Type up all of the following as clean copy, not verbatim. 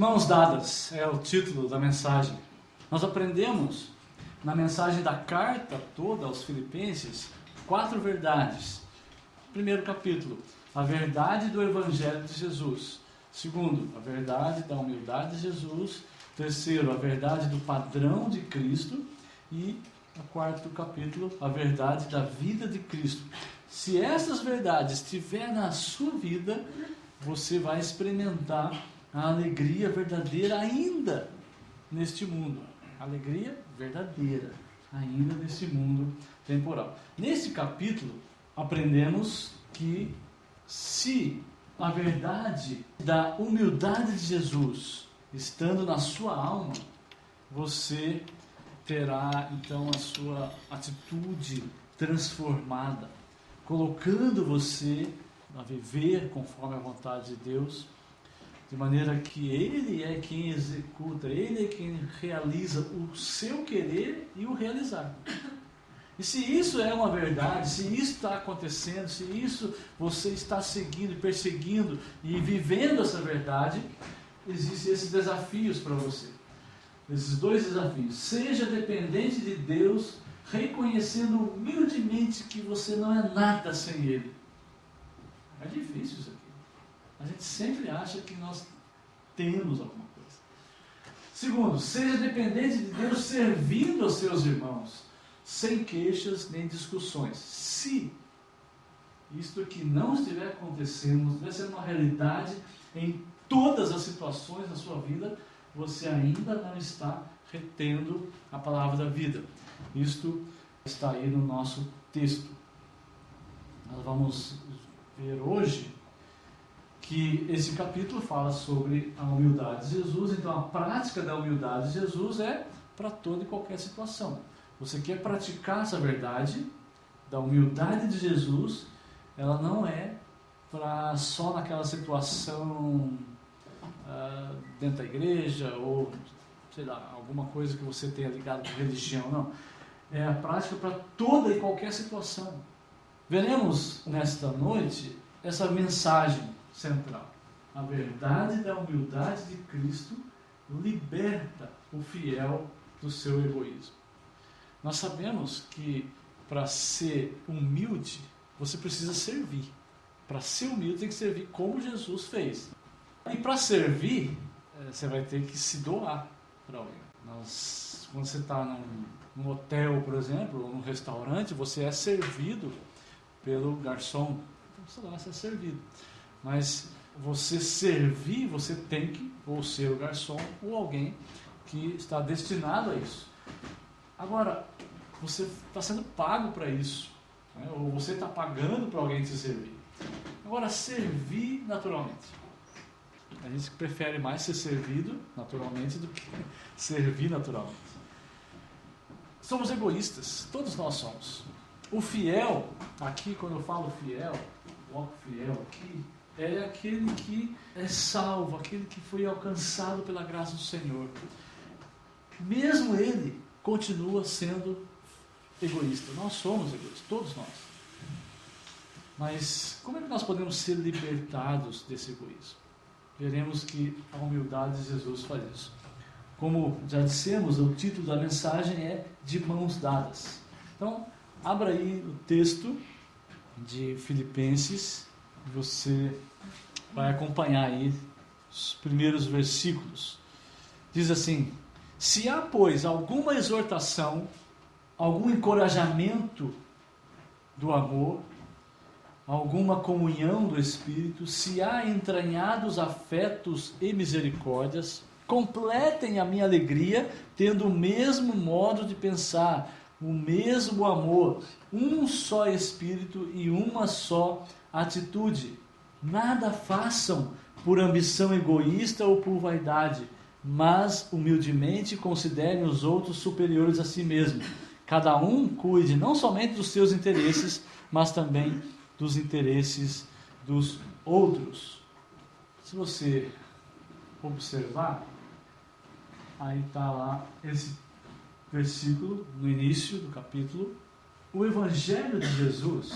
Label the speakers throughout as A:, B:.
A: De mãos dadas é o título da mensagem. Nós aprendemos na mensagem da carta toda aos Filipenses 4 verdades. Primeiro capítulo, a verdade do Evangelho de Jesus. Segundo, a verdade da humildade de Jesus. Terceiro, a verdade do padrão de Cristo. E o quarto capítulo, a verdade da vida de Cristo. Se essas verdades estiverem na sua vida, você vai experimentar a alegria verdadeira ainda neste mundo. Alegria verdadeira ainda neste mundo temporal. Neste capítulo, aprendemos que se a verdade da humildade de Jesus estando na sua alma, você terá então a sua atitude transformada, colocando você a viver conforme a vontade de Deus, de maneira que Ele é quem executa, Ele é quem realiza o seu querer e o realizar. E se isso é uma verdade, se isso está acontecendo, se isso você está seguindo, perseguindo e vivendo essa verdade, existem esses desafios para você. Esses 2 desafios. Seja dependente de Deus, reconhecendo humildemente que você não é nada sem Ele. É difícil isso aqui. A gente sempre acha que nós temos alguma coisa. Segundo, seja dependente de Deus servindo aos seus irmãos, sem queixas nem discussões. Se isto aqui não estiver acontecendo, não estiver sendo uma realidade em todas as situações da sua vida, você ainda não está retendo a palavra da vida. Isto está aí no nosso texto. Nós vamos ver hoje que esse capítulo fala sobre a humildade de Jesus. Então a prática da humildade de Jesus é para toda e qualquer situação. Você quer praticar essa verdade da humildade de Jesus, ela não é para só naquela situação dentro da igreja ou, sei lá, alguma coisa que você tenha ligado com religião, não. É a prática para toda e qualquer situação. Veremos nesta noite essa mensagem central. A verdade da humildade de Cristo liberta o fiel do seu egoísmo. Nós sabemos que para ser humilde, você precisa servir. Para ser humilde, tem que servir como Jesus fez. E para servir, você vai ter que se doar para alguém. Quando você está num hotel, por exemplo, ou num restaurante, você é servido pelo garçom. Então, sei lá, você é servido. Mas você servir, você tem que ou ser o garçom ou alguém que está destinado a isso. Agora, você está sendo pago para isso, né? Ou você está pagando para alguém te servir. Agora, servir naturalmente. A gente prefere mais ser servido naturalmente do que servir naturalmente. Somos egoístas, todos nós somos. O fiel, aqui quando eu falo fiel, o fiel aqui, é aquele que é salvo, aquele que foi alcançado pela graça do Senhor. Mesmo ele continua sendo egoísta. Nós somos egoístas, todos nós. Mas como é que nós podemos ser libertados desse egoísmo? Veremos que a humildade de Jesus faz isso. Como já dissemos, o título da mensagem é De Mãos Dadas. Então, abra aí o texto de Filipenses, você vai acompanhar aí os primeiros versículos. Diz assim: se há, pois, alguma exortação, algum encorajamento do amor, alguma comunhão do Espírito, se há entranhados afetos e misericórdias, completem a minha alegria, tendo o mesmo modo de pensar, o mesmo amor, um só Espírito e uma só atitude. Nada façam por ambição egoísta ou por vaidade, mas humildemente considerem os outros superiores a si mesmo. Cada um cuide não somente dos seus interesses, mas também dos interesses dos outros. Se você observar, aí está lá esse versículo no início do capítulo. O Evangelho de Jesus,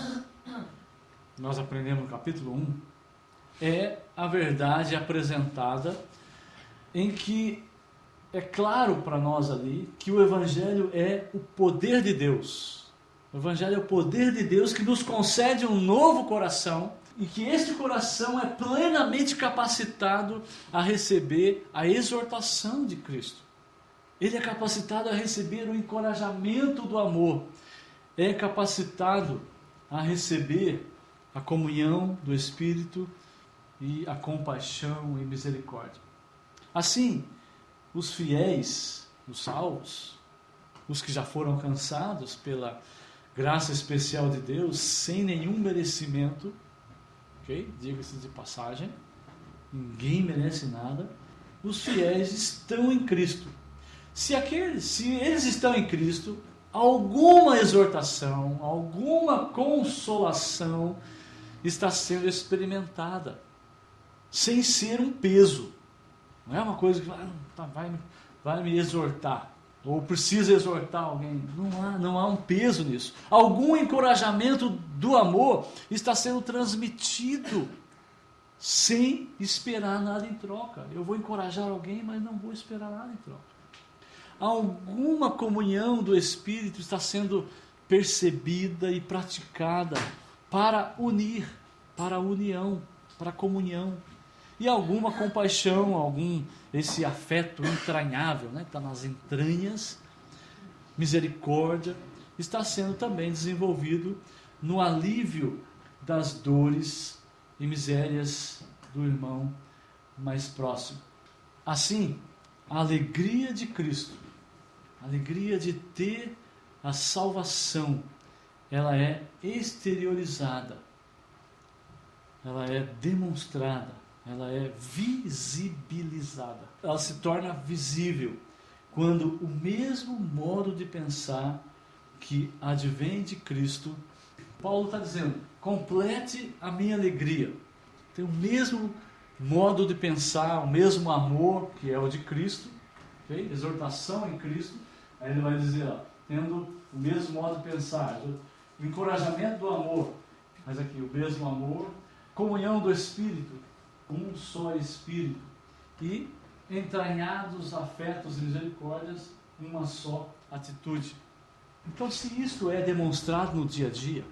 A: nós aprendemos no capítulo 1, é a verdade apresentada em que é claro para nós ali que o Evangelho é o poder de Deus. O Evangelho é o poder de Deus que nos concede um novo coração e que este coração é plenamente capacitado a receber a exortação de Cristo. Ele é capacitado a receber o encorajamento do amor. É capacitado a receber a comunhão do Espírito e a compaixão e misericórdia. Assim, os fiéis, os salvos, os que já foram alcançados pela graça especial de Deus, sem nenhum merecimento, ok? Diga-se de passagem, ninguém merece nada, os fiéis estão em Cristo. Se eles estão em Cristo, alguma exortação, alguma consolação está sendo experimentada, sem ser um peso. Não é uma coisa que vai me exortar, ou precisa exortar alguém. Não há um peso nisso. Algum encorajamento do amor está sendo transmitido sem esperar nada em troca. Eu vou encorajar alguém, mas não vou esperar nada em troca. Alguma comunhão do Espírito está sendo percebida e praticada para unir, para a união, para a comunhão. E alguma compaixão, esse afeto entranhável, né, que está nas entranhas, misericórdia, está sendo também desenvolvido no alívio das dores e misérias do irmão mais próximo. Assim, a alegria de Cristo, a alegria de ter a salvação, ela é exteriorizada, ela é demonstrada, ela é visibilizada. Ela se torna visível quando o mesmo modo de pensar que advém de Cristo, Paulo está dizendo, complete a minha alegria. Tem o mesmo modo de pensar, o mesmo amor que é o de Cristo, okay? Exortação em Cristo. Aí ele vai dizer, tendo o mesmo modo de pensar, o encorajamento do amor, mas aqui o mesmo amor, comunhão do Espírito, um só Espírito, e entranhados afetos e misericórdias, uma só atitude. Então, se isso é demonstrado no dia a dia,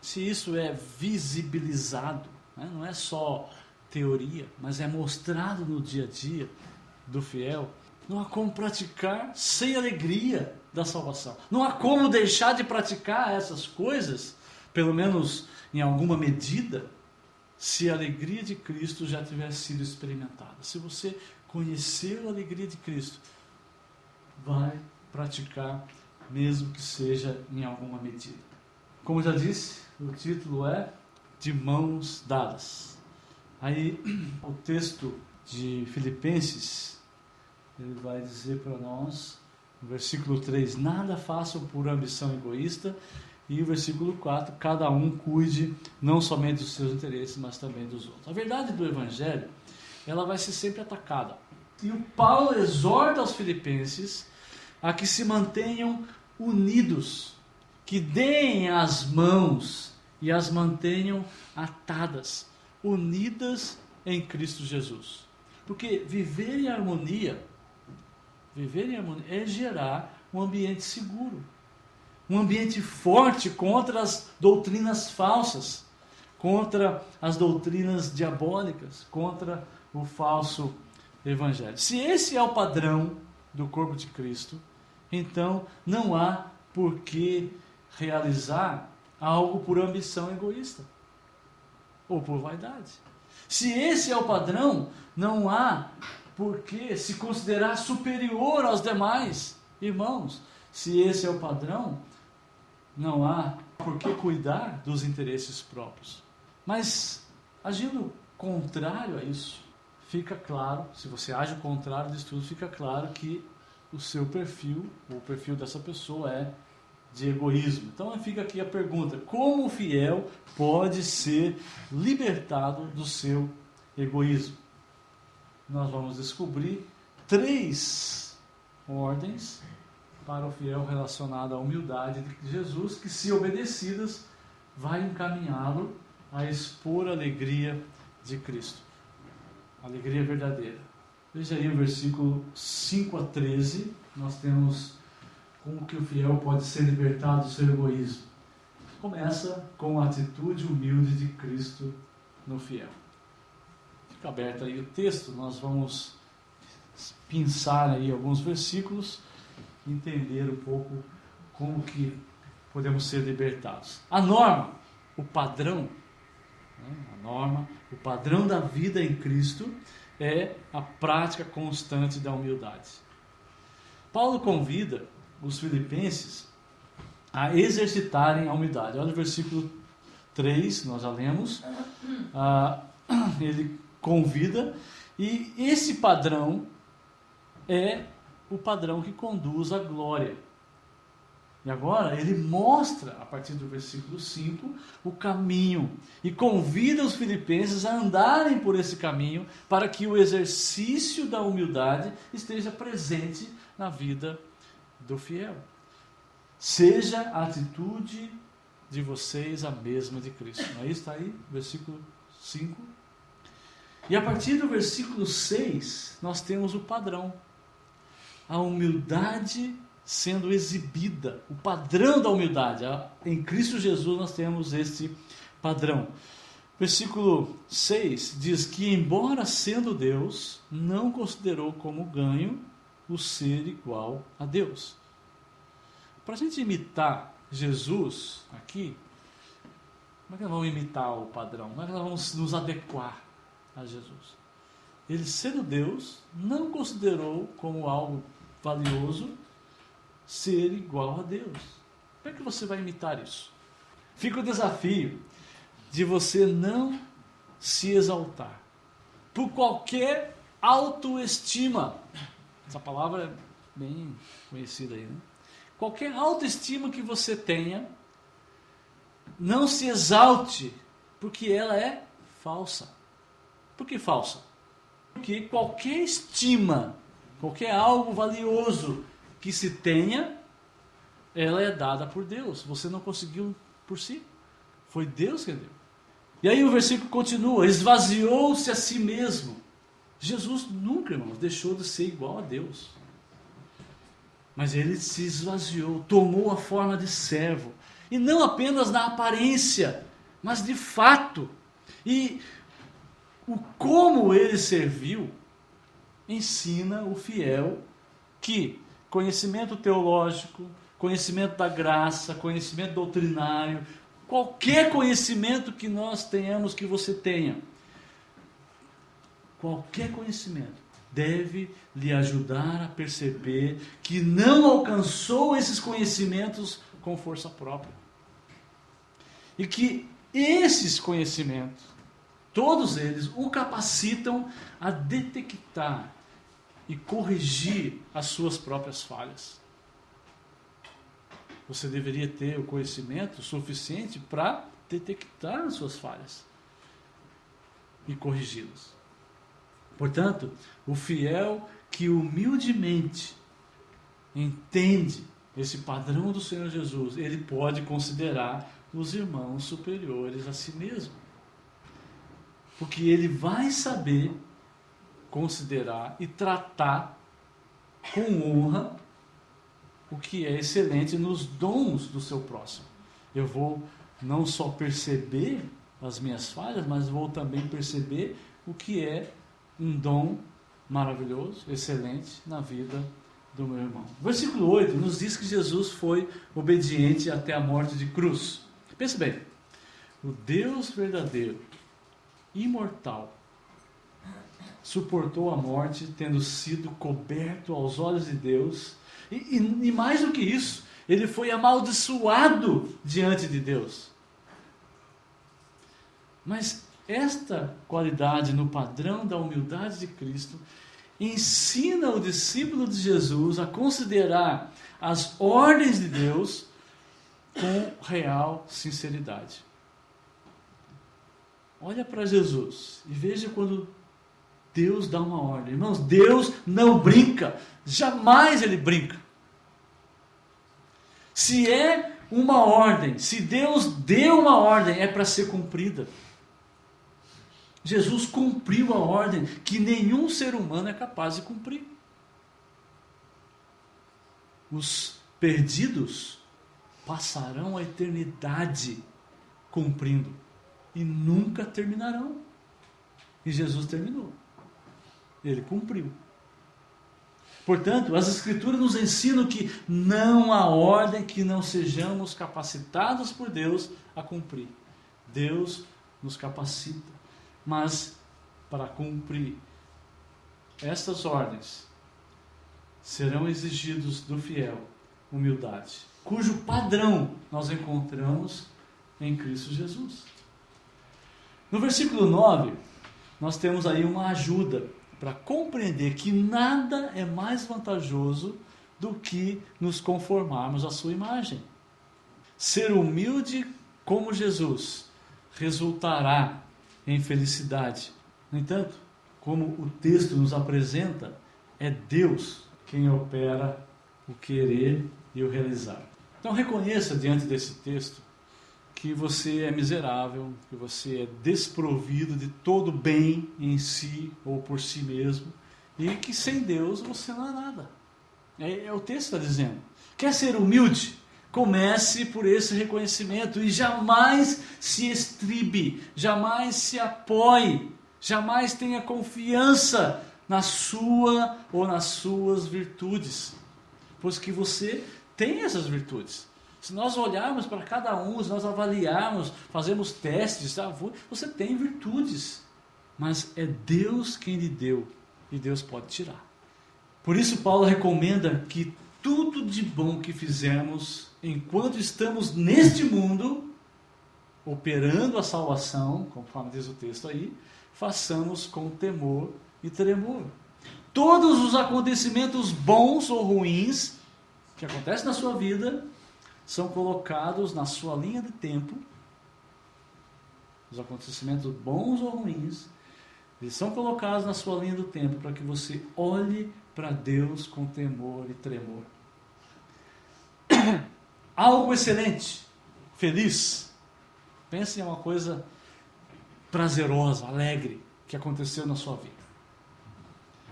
A: se isso é visibilizado, né, não é só teoria, mas é mostrado no dia a dia do fiel, não há como praticar sem alegria da salvação. Não há como deixar de praticar essas coisas, pelo menos em alguma medida, se a alegria de Cristo já tiver sido experimentada. Se você conhecer a alegria de Cristo, vai praticar, mesmo que seja em alguma medida. Como já disse, o título é De Mãos Dadas. Aí o texto de Filipenses, ele vai dizer para nós, no versículo 3, nada façam por ambição egoísta, e o versículo 4, cada um cuide não somente dos seus interesses, mas também dos outros. A verdade do Evangelho, ela vai ser sempre atacada. E o Paulo exorta aos filipenses a que se mantenham unidos, que deem as mãos e as mantenham atadas, unidas em Cristo Jesus. Porque viver em harmonia é gerar um ambiente seguro, um ambiente forte contra as doutrinas falsas, contra as doutrinas diabólicas, contra o falso evangelho. Se esse é o padrão do corpo de Cristo, então não há por que realizar algo por ambição egoísta ou por vaidade. Se esse é o padrão, não há por que se considerar superior aos demais irmãos. Se esse é o padrão, não há por que cuidar dos interesses próprios. Mas, agindo contrário a isso, fica claro, se você age o contrário disso tudo, fica claro que o seu perfil, o perfil dessa pessoa é de egoísmo. Então fica aqui a pergunta, como o fiel pode ser libertado do seu egoísmo? Nós vamos descobrir 3 ordens para o fiel relacionado à humildade de Jesus, que se obedecidas, vai encaminhá-lo a expor a alegria de Cristo. A alegria verdadeira. Veja aí o versículo 5 a 13, nós temos como que o fiel pode ser libertado do seu egoísmo. Começa com a atitude humilde de Cristo no fiel. Fica aberto aí o texto, nós vamos pensar aí alguns versículos, entender um pouco como que podemos ser libertados. A norma, o padrão, o padrão da vida em Cristo é a prática constante da humildade. Paulo convida os filipenses a exercitarem a humildade. Olha o versículo 3, nós já lemos. Ele convida, e esse padrão é o padrão que conduz à glória. E agora ele mostra, a partir do versículo 5, o caminho e convida os filipenses a andarem por esse caminho para que o exercício da humildade esteja presente na vida do fiel. Seja a atitude de vocês a mesma de Cristo. Aí está aí, versículo 5. E a partir do versículo 6, nós temos o padrão. A humildade sendo exibida, o padrão da humildade. Em Cristo Jesus nós temos este padrão. Versículo 6 diz que, embora sendo Deus, não considerou como ganho o ser igual a Deus. Para a gente imitar Jesus aqui, como é que nós vamos imitar o padrão? Como é que nós vamos nos adequar a Jesus? Ele, sendo Deus, não considerou como algo valioso ser igual a Deus. Como é que você vai imitar isso? Fica o desafio de você não se exaltar por qualquer autoestima. Essa palavra é bem conhecida aí, né? Qualquer autoestima que você tenha, não se exalte, porque ela é falsa. Por que falsa? Porque qualquer estima, qualquer algo valioso que se tenha, ela é dada por Deus. Você não conseguiu por si. Foi Deus que deu. E aí o versículo continua: esvaziou-se a si mesmo. Jesus nunca, irmãos, deixou de ser igual a Deus. Mas ele se esvaziou, tomou a forma de servo. E não apenas na aparência, mas de fato. E o como ele serviu ensina o fiel que conhecimento teológico, conhecimento da graça, conhecimento doutrinário, qualquer conhecimento que nós tenhamos, que você tenha, qualquer conhecimento deve lhe ajudar a perceber que não alcançou esses conhecimentos com força própria. E que esses conhecimentos, todos eles, o capacitam a detectar e corrigir as suas próprias falhas. Você deveria ter o conhecimento suficiente para detectar as suas falhas e corrigi-las. Portanto, o fiel que humildemente entende esse padrão do Senhor Jesus, ele pode considerar os irmãos superiores a si mesmo. Porque ele vai saber considerar e tratar com honra o que é excelente nos dons do seu próximo. Eu vou não só perceber as minhas falhas, mas vou também perceber o que é um dom maravilhoso, excelente na vida do meu irmão. Versículo 8 nos diz que Jesus foi obediente até a morte de cruz. Pense bem, o Deus verdadeiro, imortal, suportou a morte, tendo sido coberto aos olhos de Deus, e mais do que isso, ele foi amaldiçoado diante de Deus. Mas esta qualidade no padrão da humildade de Cristo ensina o discípulo de Jesus a considerar as ordens de Deus com real sinceridade. Olha para Jesus e veja quando Deus dá uma ordem. Irmãos, Deus não brinca. Jamais ele brinca. Se é uma ordem, se Deus deu uma ordem, é para ser cumprida. Jesus cumpriu a ordem que nenhum ser humano é capaz de cumprir. Os perdidos passarão a eternidade cumprindo e nunca terminarão. E Jesus terminou. Ele cumpriu. Portanto, as Escrituras nos ensinam que não há ordem que não sejamos capacitados por Deus a cumprir. Deus nos capacita. Mas, para cumprir estas ordens, serão exigidos do fiel humildade, cujo padrão nós encontramos em Cristo Jesus. No versículo 9, nós temos aí uma ajuda para compreender que nada é mais vantajoso do que nos conformarmos à sua imagem. Ser humilde como Jesus resultará em felicidade. No entanto, como o texto nos apresenta, é Deus quem opera o querer e o realizar. Então reconheça diante desse texto que você é miserável, que você é desprovido de todo bem em si ou por si mesmo, e que sem Deus você não é nada. É o texto está dizendo. Quer ser humilde? Comece por esse reconhecimento e jamais se estribe, jamais se apoie, jamais tenha confiança na sua ou nas suas virtudes, pois que você tem essas virtudes. Se nós olharmos para cada um, se nós avaliarmos, fazermos testes, você tem virtudes, mas é Deus quem lhe deu e Deus pode tirar. Por isso Paulo recomenda que tudo de bom que fizermos enquanto estamos neste mundo, operando a salvação, conforme diz o texto aí, façamos com temor e tremor. Todos os acontecimentos bons ou ruins que acontecem na sua vida são colocados na sua linha de tempo. Os acontecimentos bons ou ruins, eles são colocados na sua linha do tempo para que você olhe para Deus com temor e tremor. Algo excelente, feliz. Pense em uma coisa prazerosa, alegre, que aconteceu na sua vida.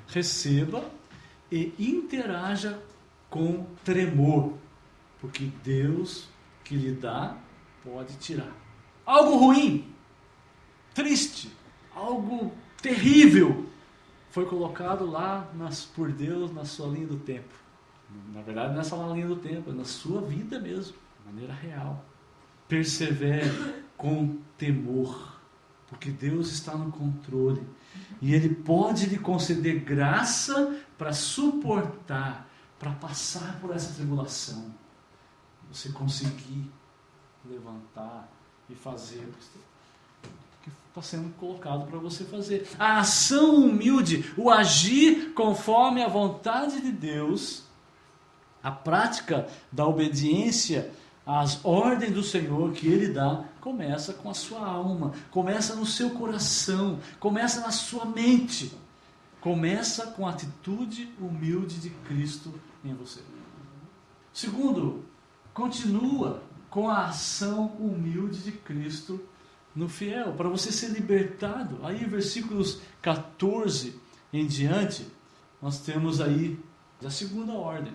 A: Receba e interaja com tremor, porque Deus que lhe dá pode tirar. Algo ruim, triste, algo terrível foi colocado lá por Deus na sua linha do tempo. Na verdade, nessa linha do tempo, é na sua vida mesmo, de maneira real. Persevere com temor, porque Deus está no controle e Ele pode lhe conceder graça para suportar, para passar por essa tribulação. Você conseguir levantar e fazer o que está sendo colocado para você fazer. A ação humilde, o agir conforme a vontade de Deus, a prática da obediência às ordens do Senhor que Ele dá, começa com a sua alma, começa no seu coração, começa na sua mente, começa com a atitude humilde de Cristo em você. Segundo, continua com a ação humilde de Cristo no fiel, para você ser libertado. Aí, versículos 14 em diante, nós temos aí a segunda ordem.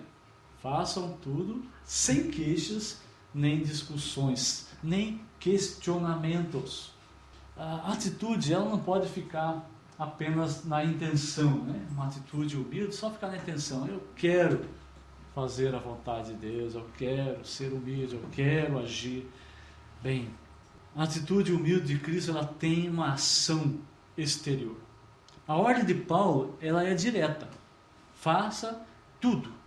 A: Façam tudo sem queixas, nem discussões, nem questionamentos. A atitude, ela não pode ficar apenas na intenção, né? Uma atitude humilde, só ficar na intenção. Eu quero fazer a vontade de Deus, eu quero ser humilde, eu quero agir bem. A atitude humilde de Cristo, ela tem uma ação exterior. A ordem de Paulo, ela é direta. Faça tudo.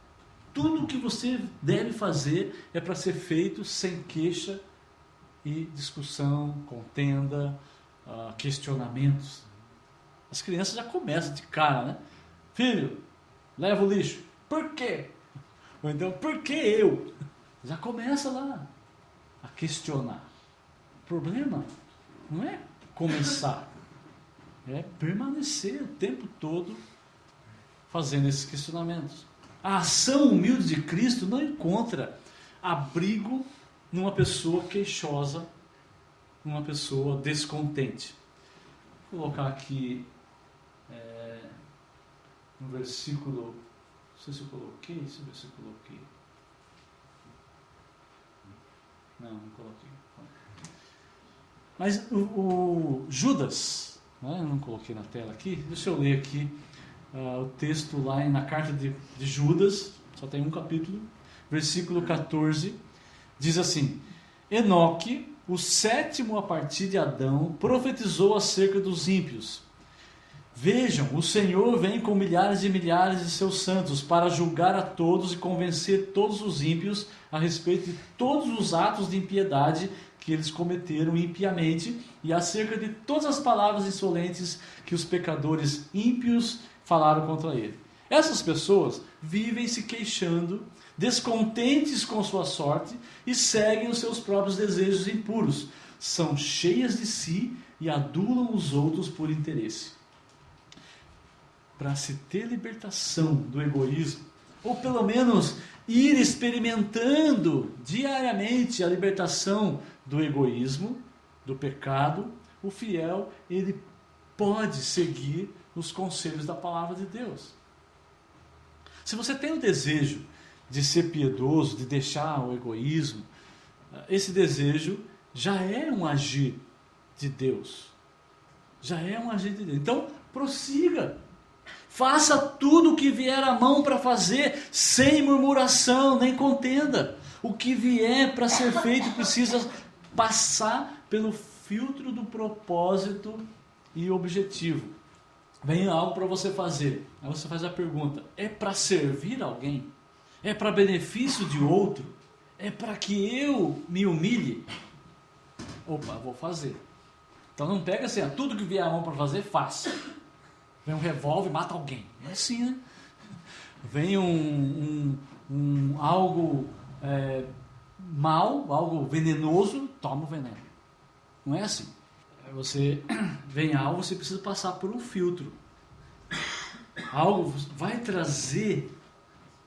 A: Tudo o que você deve fazer é para ser feito sem queixa e discussão, contenda, questionamentos. As crianças já começam de cara, né? Filho, leva o lixo. Por quê? Ou então, por que eu? Já começa lá a questionar. O problema não é começar, é permanecer o tempo todo fazendo esses questionamentos. A ação humilde de Cristo não encontra abrigo numa pessoa queixosa, numa pessoa descontente. Vou colocar aqui no versículo, não sei se eu coloquei, deixa eu ver se eu coloquei. Não coloquei. Mas o Judas, né, eu não coloquei na tela aqui, deixa eu ler aqui o texto lá na carta de Judas, só tem um capítulo, versículo 14, diz assim: Enoque, o sétimo a partir de Adão, profetizou acerca dos ímpios. Vejam, o Senhor vem com milhares e milhares de seus santos para julgar a todos e convencer todos os ímpios a respeito de todos os atos de impiedade que eles cometeram impiamente e acerca de todas as palavras insolentes que os pecadores ímpios falaram contra ele. Essas pessoas vivem se queixando, descontentes com sua sorte e seguem os seus próprios desejos impuros. São cheias de si e adulam os outros por interesse. Para se ter libertação do egoísmo, ou pelo menos ir experimentando diariamente a libertação do egoísmo, do pecado, o fiel, ele pode seguir os conselhos da palavra de Deus. Se você tem o desejo de ser piedoso, de deixar o egoísmo, esse desejo já é um agir de Deus. Já é um agir de Deus. Então, prossiga. Faça tudo o que vier à mão para fazer, sem murmuração, nem contenda. O que vier para ser feito precisa passar pelo filtro do propósito e objetivo. Vem algo para você fazer. Aí você faz a pergunta: é para servir alguém? É para benefício de outro? É para que eu me humilhe? Opa, vou fazer. Então não pega assim, tudo que vier à mão para fazer, faça. Vem um revólver e mata alguém. Não é assim, né? Vem algo mal, algo venenoso, toma o veneno. Não é assim. Você vem algo, você precisa passar por um filtro. Algo vai trazer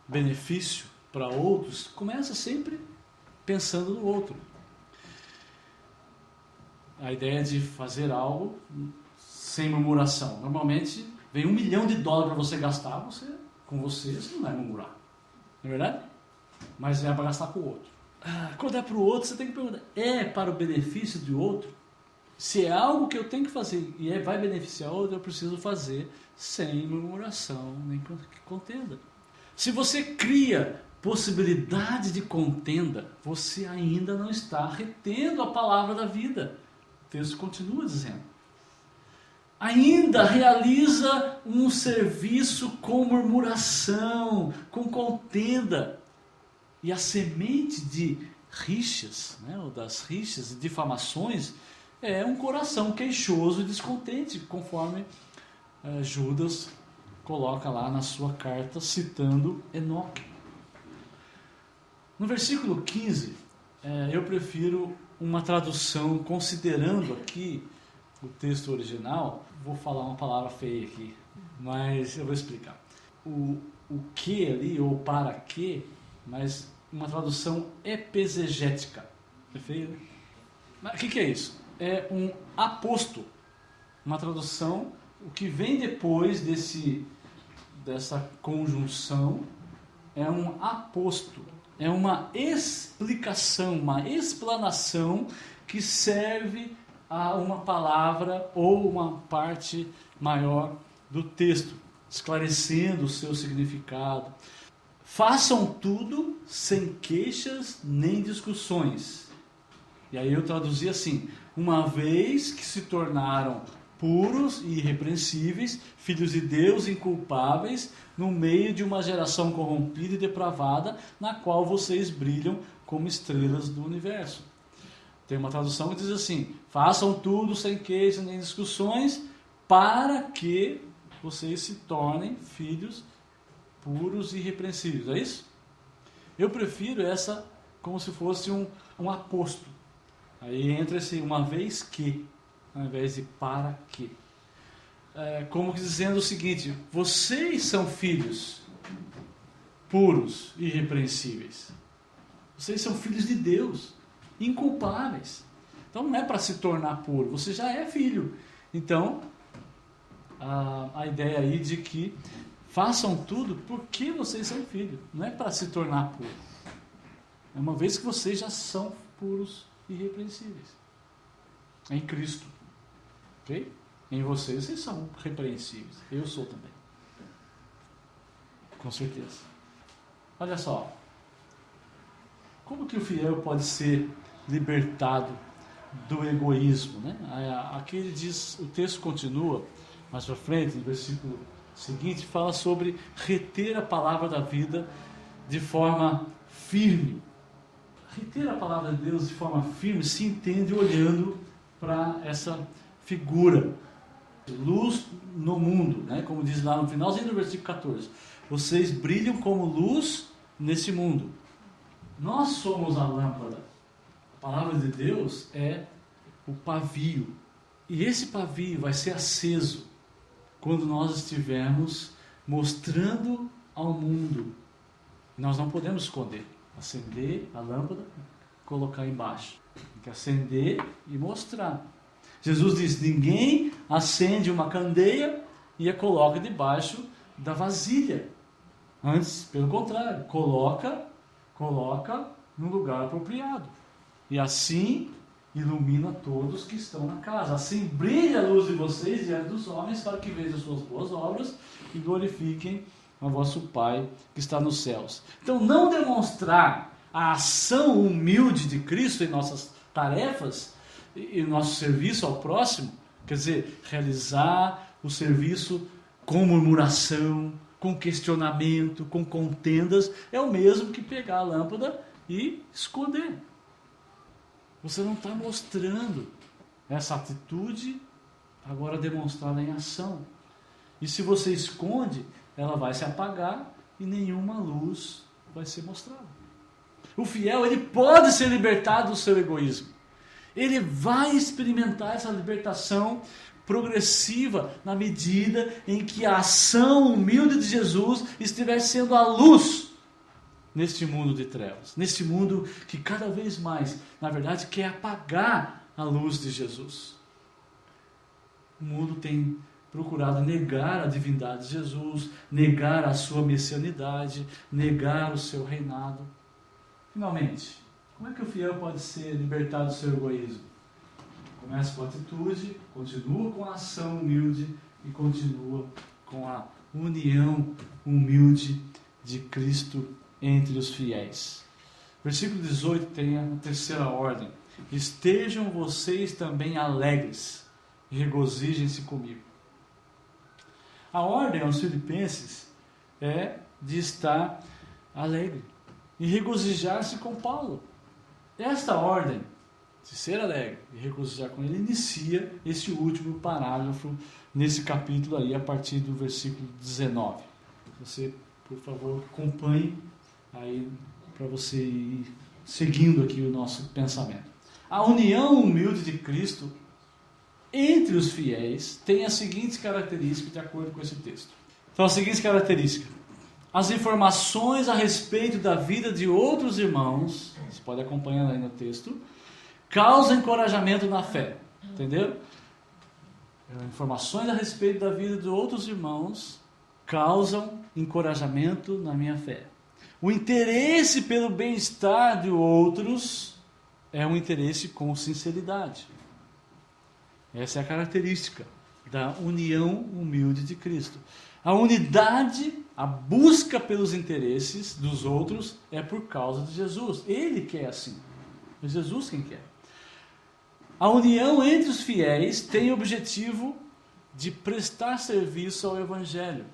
A: benefício para outros, começa sempre pensando no outro. A ideia de fazer algo sem murmuração. Normalmente vem $1 milhão para você gastar, com você não vai murmurar. Não é verdade? Mas é para gastar com o outro. Quando é para o outro, você tem que perguntar: é para o benefício de outro? Se é algo que eu tenho que fazer e vai beneficiar outro, eu preciso fazer sem murmuração nem contenda. Se você cria possibilidade de contenda, você ainda não está retendo a palavra da vida. O texto continua dizendo: ainda realiza um serviço com murmuração, com contenda. E a semente de rixas, né, ou das rixas e difamações, é um coração queixoso e descontente, conforme Judas coloca lá na sua carta, citando Enoque. No versículo 15, eu prefiro uma tradução, considerando aqui o texto original. Vou falar uma palavra feia aqui, mas eu vou explicar. O que ali, ou para que, mas uma tradução epesegética. É feio, né? Mas o que é isso? É um aposto. Uma tradução, o que vem depois dessa conjunção é um aposto. É uma explicação, uma explanação que serve a uma palavra ou uma parte maior do texto, esclarecendo o seu significado. Façam tudo sem queixas nem discussões. E aí eu traduzi assim: uma vez que se tornaram puros e irrepreensíveis, filhos de Deus inculpáveis, no meio de uma geração corrompida e depravada, na qual vocês brilham como estrelas do universo. Tem uma tradução que diz assim: façam tudo sem queixas nem discussões, para que vocês se tornem filhos puros e irrepreensíveis. É isso? Eu prefiro essa como se fosse um aposto. Aí entra esse uma vez que, ao invés de para que. Como dizendo o seguinte: vocês são filhos puros e irrepreensíveis. Vocês são filhos de Deus, inculpáveis. Então não é para se tornar puro, você já é filho. Então a ideia aí de que façam tudo porque vocês são filhos, não é para se tornar puros. É uma vez que vocês já são puros e irrepreensíveis em Cristo. Ok? Em vocês são repreensíveis. Eu sou também. Com certeza. Olha só. Como que o fiel pode ser libertado do egoísmo, né? Aqui ele diz, o texto continua mais para frente, no versículo seguinte, fala sobre reter a palavra da vida de forma firme. Reter a palavra de Deus de forma firme se entende olhando para essa figura, luz no mundo, né? Como diz lá no finalzinho do versículo 14, vocês brilham como luz nesse mundo. Nós somos a lâmpada. A palavra de Deus é o pavio. E esse pavio vai ser aceso quando nós estivermos mostrando ao mundo. Nós não podemos esconder. Acender a lâmpada, colocar embaixo. Tem que acender e mostrar. Jesus diz, ninguém acende uma candeia e a coloca debaixo da vasilha. Antes, pelo contrário, coloca no lugar apropriado. E assim ilumina todos que estão na casa. Assim brilha a luz de vocês diante dos homens, para que vejam as suas boas obras e glorifiquem a vosso Pai que está nos céus. Então, não demonstrar a ação humilde de Cristo em nossas tarefas e nosso serviço ao próximo, quer dizer, realizar o serviço com murmuração, com questionamento, com contendas, é o mesmo que pegar a lâmpada e esconder. Você não está mostrando essa atitude agora demonstrada em ação. E se você esconde, ela vai se apagar e nenhuma luz vai ser mostrada. O fiel, ele pode ser libertado do seu egoísmo. Ele vai experimentar essa libertação progressiva na medida em que a ação humilde de Jesus estiver sendo a luz neste mundo de trevas, neste mundo que cada vez mais, na verdade, quer apagar a luz de Jesus. O mundo tem procurado negar a divindade de Jesus, negar a sua messianidade, negar o seu reinado. Finalmente, como é que o fiel pode ser libertado do seu egoísmo? Começa com a atitude, continua com a ação humilde e continua com a união humilde de Cristo entre os fiéis. Versículo 18 tem a terceira ordem. Estejam vocês também alegres e regozijem-se comigo. A ordem aos filipenses é de estar alegre e regozijar-se com Paulo. Esta ordem de ser alegre e regozijar com ele inicia esse último parágrafo nesse capítulo aí, a partir do versículo 19. Você, por favor, acompanhe aí para você ir seguindo aqui o nosso pensamento. A união humilde de Cristo entre os fiéis tem as seguintes características de acordo com esse texto. Então, as seguintes características: as informações a respeito da vida de outros irmãos, você pode acompanhar aí no texto, causam encorajamento na fé. Entendeu? Informações a respeito da vida de outros irmãos causam encorajamento na minha fé. O interesse pelo bem-estar de outros é um interesse com sinceridade. Essa é a característica da união humilde de Cristo. A unidade, a busca pelos interesses dos outros é por causa de Jesus. Ele quer assim. É Jesus quem quer. A união entre os fiéis tem o objetivo de prestar serviço ao Evangelho,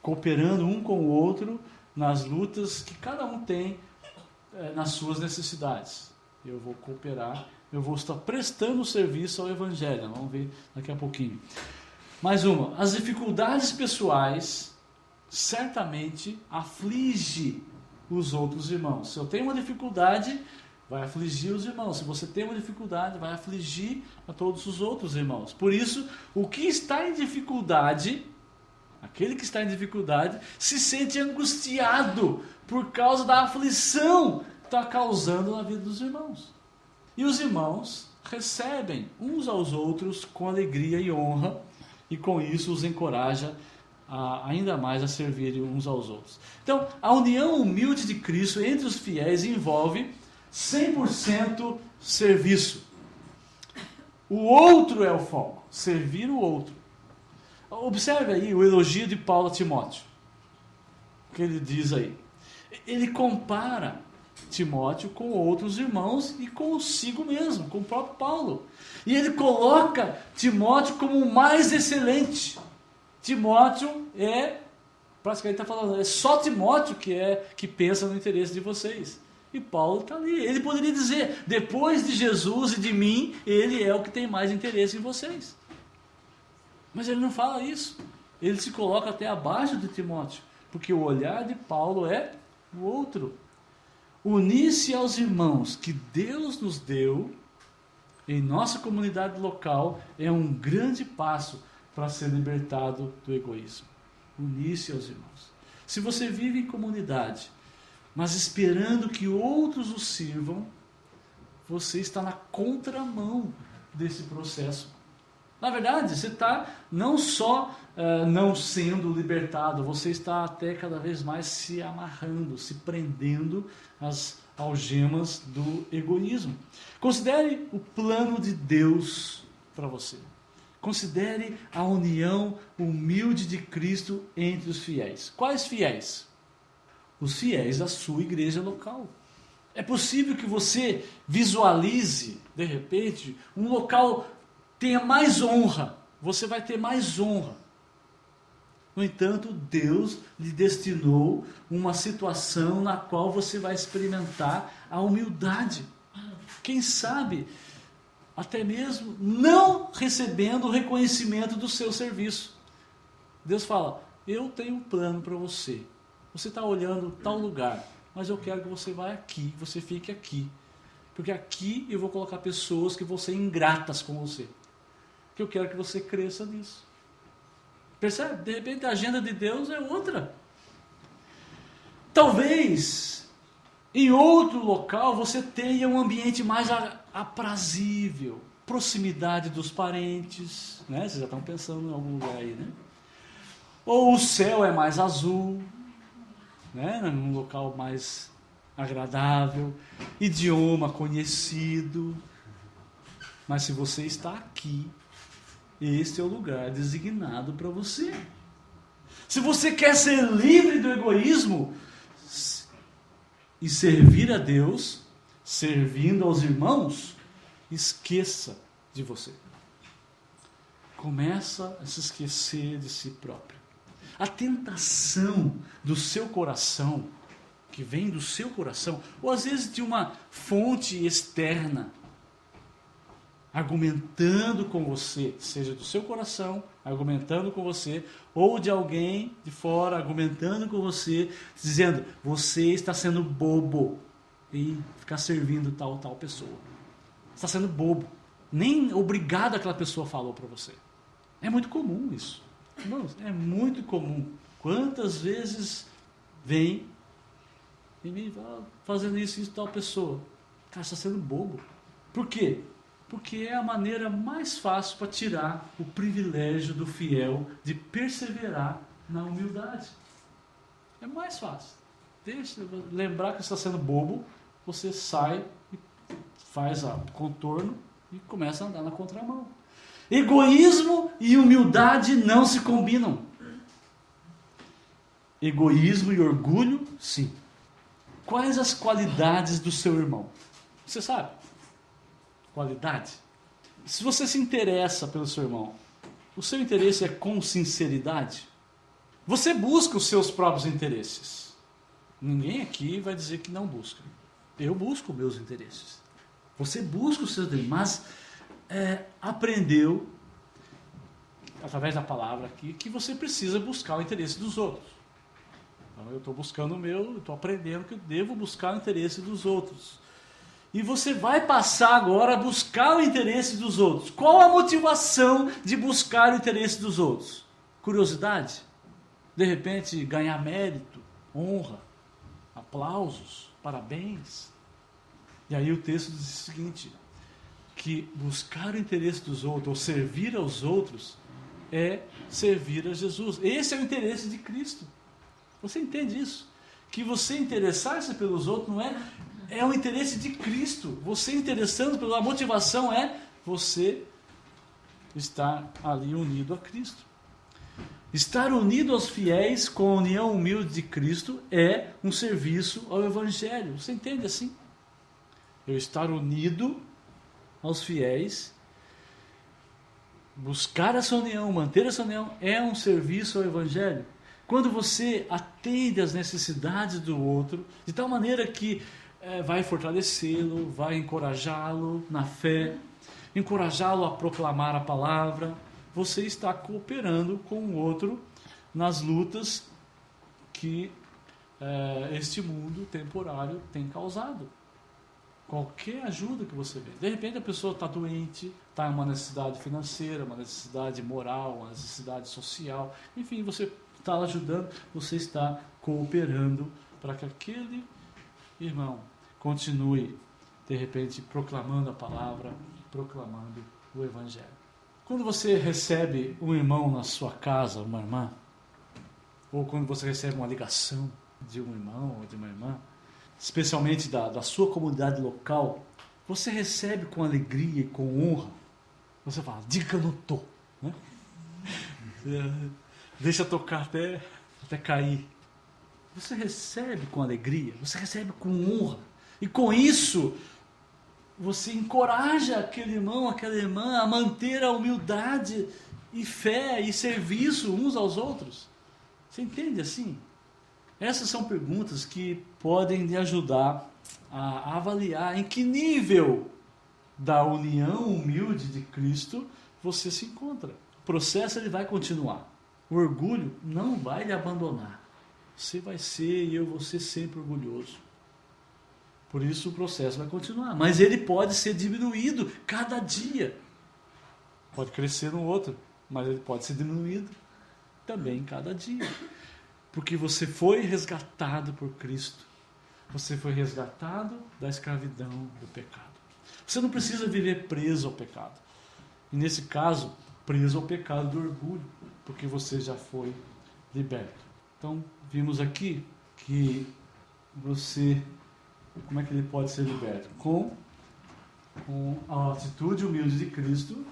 A: cooperando um com o outro nas lutas que cada um tem nas suas necessidades. Eu vou cooperar, eu vou estar prestando serviço ao Evangelho. Vamos ver daqui a pouquinho. Mais uma. As dificuldades pessoais certamente afligem os outros irmãos. Se eu tenho uma dificuldade, vai afligir os irmãos. Se você tem uma dificuldade, vai afligir a todos os outros irmãos. Por isso, o que está em dificuldade, aquele que está em dificuldade, se sente angustiado por causa da aflição que está causando na vida dos irmãos. E os irmãos recebem uns aos outros com alegria e honra e com isso os encoraja ainda mais a servirem uns aos outros. Então, a união humilde de Cristo entre os fiéis envolve 100% serviço. O outro é o foco, servir o outro. Observe aí o elogio de Paulo a Timóteo, que ele diz aí. Ele compara Timóteo com outros irmãos e consigo mesmo, com o próprio Paulo. E ele coloca Timóteo como o mais excelente. Timóteo praticamente está falando, é só Timóteo que pensa no interesse de vocês. E Paulo está ali. Ele poderia dizer, depois de Jesus e de mim, ele é o que tem mais interesse em vocês. Mas ele não fala isso. Ele se coloca até abaixo de Timóteo, porque o olhar de Paulo é o outro. Unir-se aos irmãos que Deus nos deu em nossa comunidade local é um grande passo para ser libertado do egoísmo. Unir-se aos irmãos. Se você vive em comunidade, mas esperando que outros o sirvam, você está na contramão desse processo. Na verdade, você está não só não sendo libertado, você está até cada vez mais se amarrando, se prendendo às algemas do egoísmo. Considere o plano de Deus para você. Considere a união humilde de Cristo entre os fiéis. Quais fiéis? Os fiéis da sua igreja local. É possível que você visualize, de repente, um local tenha mais honra. Você vai ter mais honra. No entanto, Deus lhe destinou uma situação na qual você vai experimentar a humildade. Quem sabe, até mesmo não recebendo o reconhecimento do seu serviço. Deus fala, eu tenho um plano para você. Você está olhando tal lugar, mas eu quero que você vá aqui, você fique aqui. Porque aqui eu vou colocar pessoas que vão ser ingratas com você. Que eu quero que você cresça nisso. Percebe? De repente a agenda de Deus é outra. Talvez em outro local você tenha um ambiente mais aprazível, proximidade dos parentes, né? Vocês já estão pensando em algum lugar aí, né? Ou o céu é mais azul, né? Num local mais agradável, idioma conhecido. Mas se você está aqui, este é o lugar designado para você. Se você quer ser livre do egoísmo e servir a Deus, servindo aos irmãos, esqueça de você. Começa a se esquecer de si próprio. A tentação do seu coração, que vem do seu coração, ou às vezes de uma fonte externa, argumentando com você, seja do seu coração, argumentando com você, ou de alguém de fora, argumentando com você, dizendo, você está sendo bobo em ficar servindo tal pessoa. Está sendo bobo. Nem obrigado aquela pessoa falou para você. É muito comum isso. Irmãos, é muito comum. Quantas vezes vem e me fazendo isso tal pessoa? Cara, está sendo bobo. Por quê? Porque é a maneira mais fácil para tirar o privilégio do fiel de perseverar na humildade. É mais fácil. Deixa lembrar que você está sendo bobo, você sai e faz o contorno e começa a andar na contramão. Egoísmo e humildade não se combinam. Egoísmo e orgulho, sim. Quais as qualidades do seu irmão? Você sabe? Qualidade. Se você se interessa pelo seu irmão, o seu interesse é com sinceridade? Você busca os seus próprios interesses. Ninguém aqui vai dizer que não busca. Eu busco meus interesses. Você busca os seus interesses, mas aprendeu, através da palavra aqui, que você precisa buscar o interesse dos outros. Então eu estou buscando o meu, eu estou aprendendo que eu devo buscar o interesse dos outros. E você vai passar agora a buscar o interesse dos outros. Qual a motivação de buscar o interesse dos outros? Curiosidade? De repente ganhar mérito, honra, aplausos, parabéns? E aí o texto diz o seguinte, que buscar o interesse dos outros, ou servir aos outros, é servir a Jesus. Esse é o interesse de Cristo. Você entende isso? Que você interessar-se pelos outros não é o interesse de Cristo. Você interessando pela motivação é você estar ali unido a Cristo. Estar unido aos fiéis com a união humilde de Cristo é um serviço ao Evangelho. Você entende assim? Eu estar unido aos fiéis, buscar essa união, manter essa união, é um serviço ao Evangelho. Quando você atende às necessidades do outro, de tal maneira que vai fortalecê-lo, vai encorajá-lo na fé, encorajá-lo a proclamar a palavra, você está cooperando com o outro nas lutas que este mundo temporário tem causado. Qualquer ajuda que você vê. De repente a pessoa está doente, está em uma necessidade financeira, uma necessidade moral, uma necessidade social. Enfim, você está ajudando, você está cooperando para que aquele irmão continue, de repente, proclamando a palavra, proclamando o Evangelho. Quando você recebe um irmão na sua casa, uma irmã, ou quando você recebe uma ligação de um irmão ou de uma irmã, especialmente da sua comunidade local, você recebe com alegria e com honra. Você fala, diga que eu não estou. Né? Deixa tocar até cair. Você recebe com alegria, você recebe com honra. E com isso, você encoraja aquele irmão, aquela irmã a manter a humildade e fé e serviço uns aos outros. Você entende assim? Essas são perguntas que podem lhe ajudar a avaliar em que nível da união humilde de Cristo você se encontra. O processo ele vai continuar. O orgulho não vai lhe abandonar. Você vai ser e eu vou ser sempre orgulhoso. Por isso o processo vai continuar. Mas ele pode ser diminuído cada dia. Pode crescer no outro, mas ele pode ser diminuído também cada dia. Porque você foi resgatado por Cristo. Você foi resgatado da escravidão do pecado. Você não precisa viver preso ao pecado. E nesse caso, preso ao pecado do orgulho, porque você já foi liberto. Então, vimos aqui que você, como é que ele pode ser liberto? Com a atitude humilde de Cristo,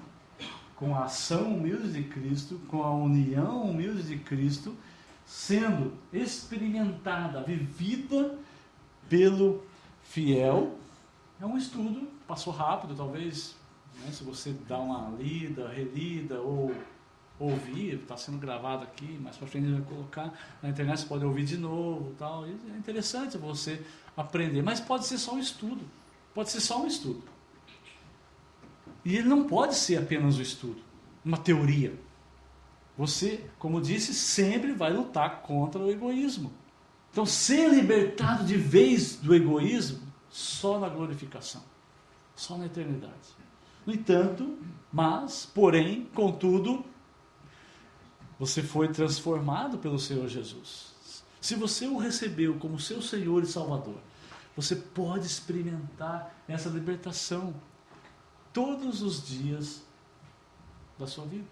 A: com a ação humilde de Cristo, com a união humilde de Cristo, sendo experimentada, vivida pelo fiel. É um estudo, passou rápido, talvez, né, se você dá uma lida, relida ou ouvir, está sendo gravado aqui, mais para frente a gente vai colocar na internet, você pode ouvir de novo, tal. E é interessante você aprender, mas pode ser só um estudo, pode ser só um estudo. E ele não pode ser apenas um estudo, uma teoria. Você, como disse, sempre vai lutar contra o egoísmo. Então, ser libertado de vez do egoísmo, só na glorificação, só na eternidade. No entanto, porém, contudo, você foi transformado pelo Senhor Jesus. Se você o recebeu como seu Senhor e Salvador, você pode experimentar essa libertação todos os dias da sua vida.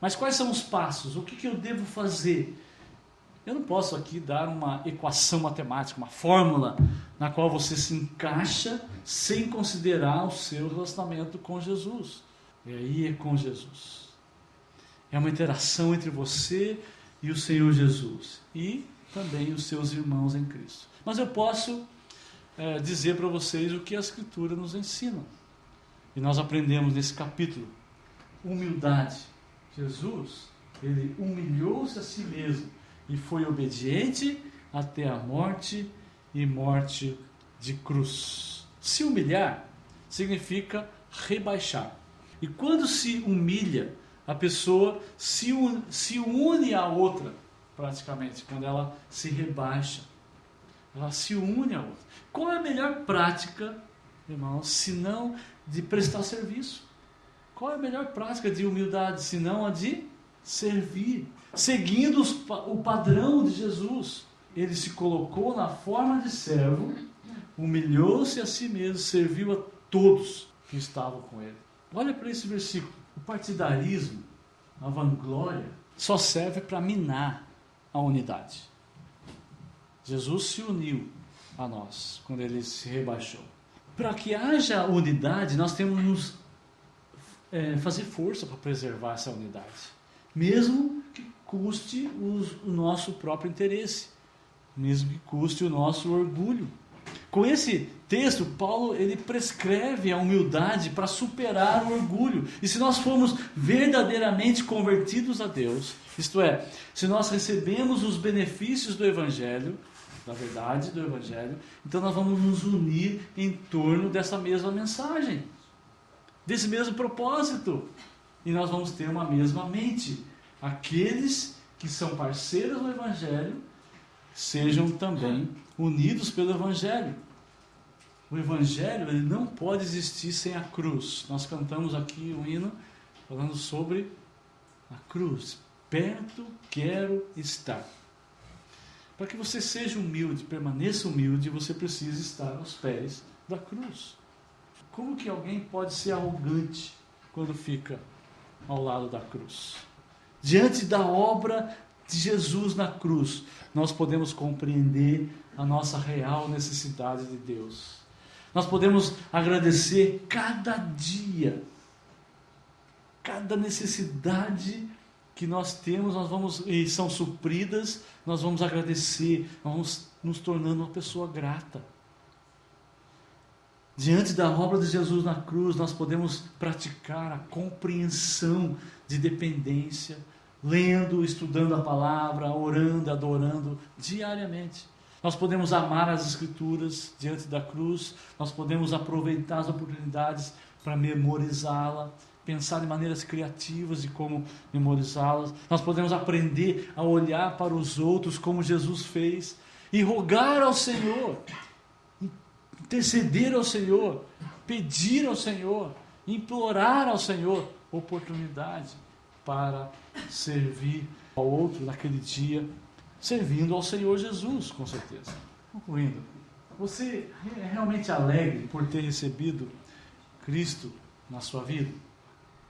A: Mas quais são os passos? O que eu devo fazer? Eu não posso aqui dar uma equação matemática, uma fórmula na qual você se encaixa sem considerar o seu relacionamento com Jesus. E aí é com Jesus. É uma interação entre você e o Senhor Jesus. E também os seus irmãos em Cristo. Mas eu posso dizer para vocês o que a Escritura nos ensina. E nós aprendemos nesse capítulo. Humildade. Jesus, ele humilhou-se a si mesmo e foi obediente até a morte e morte de cruz. Se humilhar significa rebaixar. E quando se humilha, a pessoa se une à outra, praticamente, quando ela se rebaixa. Ela se une à outra. Qual é a melhor prática, irmãos, se não de prestar serviço? Qual é a melhor prática de humildade, senão a de servir? Seguindo o padrão de Jesus. Ele se colocou na forma de servo, humilhou-se a si mesmo, serviu a todos que estavam com ele. Olha para esse versículo. O partidarismo a vanglória, só serve para minar a unidade. Jesus se uniu a nós quando ele se rebaixou. Para que haja unidade, nós temos que fazer força para preservar essa unidade, mesmo que custe o nosso próprio interesse, mesmo que custe o nosso orgulho. Com esse texto, Paulo ele prescreve a humildade para superar o orgulho. E se nós formos verdadeiramente convertidos a Deus, isto é, se nós recebemos os benefícios do Evangelho, da verdade do Evangelho, então nós vamos nos unir em torno dessa mesma mensagem, desse mesmo propósito, e nós vamos ter uma mesma mente. Aqueles que são parceiros do Evangelho sejam também unidos pelo Evangelho. O Evangelho ele não pode existir sem a cruz. Nós cantamos aqui um hino falando sobre a cruz. Perto quero estar. Para que você seja humilde, permaneça humilde, você precisa estar aos pés da cruz. Como que alguém pode ser arrogante quando fica ao lado da cruz? Diante da obra de Jesus na cruz, nós podemos compreender a nossa real necessidade de Deus. Nós podemos agradecer cada dia, cada necessidade que nós temos, e são supridas, nós vamos agradecer, nós vamos nos tornando uma pessoa grata. Diante da obra de Jesus na cruz, nós podemos praticar a compreensão de dependência, lendo, estudando a palavra, orando, adorando diariamente. Nós podemos amar as Escrituras diante da cruz, nós podemos aproveitar as oportunidades para memorizá-la, pensar em maneiras criativas de como memorizá-las. Nós podemos aprender a olhar para os outros como Jesus fez e rogar ao Senhor, interceder ao Senhor, pedir ao Senhor, implorar ao Senhor oportunidade para servir ao outro naquele dia, servindo ao Senhor Jesus, com certeza. Concluindo, você é realmente alegre por ter recebido Cristo na sua vida?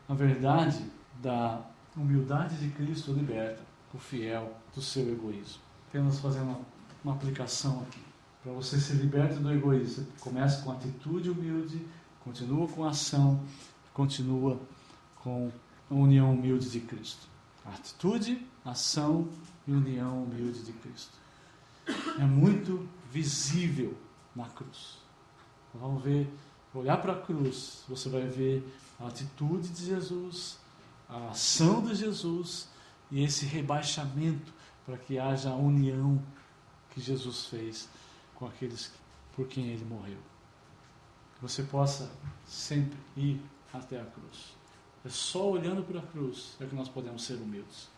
A: A verdade da humildade de Cristo liberta o fiel do seu egoísmo. Apenas fazendo uma aplicação aqui. Para você ser liberto do egoísmo, você começa com atitude humilde, continua com ação, continua com a união humilde de Cristo. Atitude, ação e união humilde de Cristo. É muito visível na cruz. Vamos ver, olhar para a cruz, você vai ver a atitude de Jesus, a ação de Jesus e esse rebaixamento para que haja a união que Jesus fez com aqueles por quem Ele morreu. Que você possa sempre ir até a cruz. É só olhando para a cruz é que nós podemos ser humildes.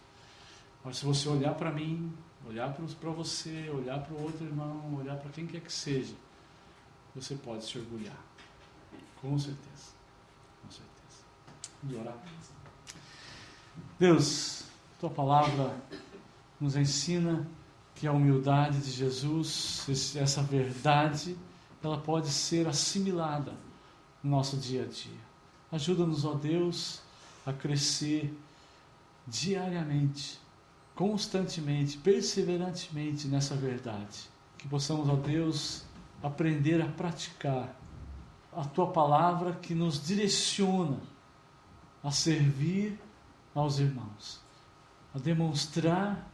A: Mas se você olhar para mim, olhar para você, olhar para o outro irmão, olhar para quem quer que seja, você pode se orgulhar. Com certeza. Com certeza. Vamos orar. Deus, Tua palavra nos ensina que a humildade de Jesus, essa verdade, ela pode ser assimilada no nosso dia a dia. Ajuda-nos, ó Deus, a crescer diariamente, constantemente, perseverantemente nessa verdade. Que possamos, ó Deus, aprender a praticar a Tua palavra que nos direciona a servir aos irmãos, a demonstrar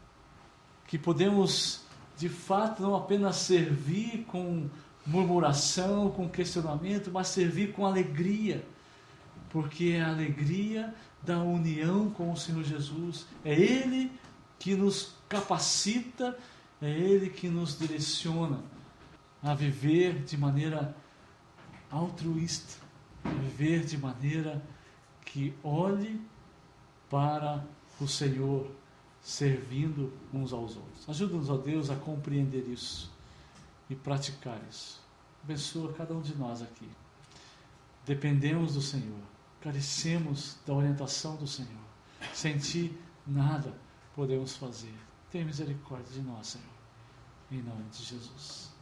A: que podemos, de fato, não apenas servir com murmuração, com questionamento, mas servir com alegria, porque é a alegria da união com o Senhor Jesus. É Ele que nos capacita, é Ele que nos direciona a viver de maneira altruísta, a viver de maneira que olhe para o Senhor, servindo uns aos outros. Ajuda-nos, ó Deus, a compreender isso e praticar isso. Abençoa cada um de nós aqui. Dependemos do Senhor, carecemos da orientação do Senhor. Sem Ti, nada podemos fazer. Tenha misericórdia de nós, Senhor. Em nome de Jesus.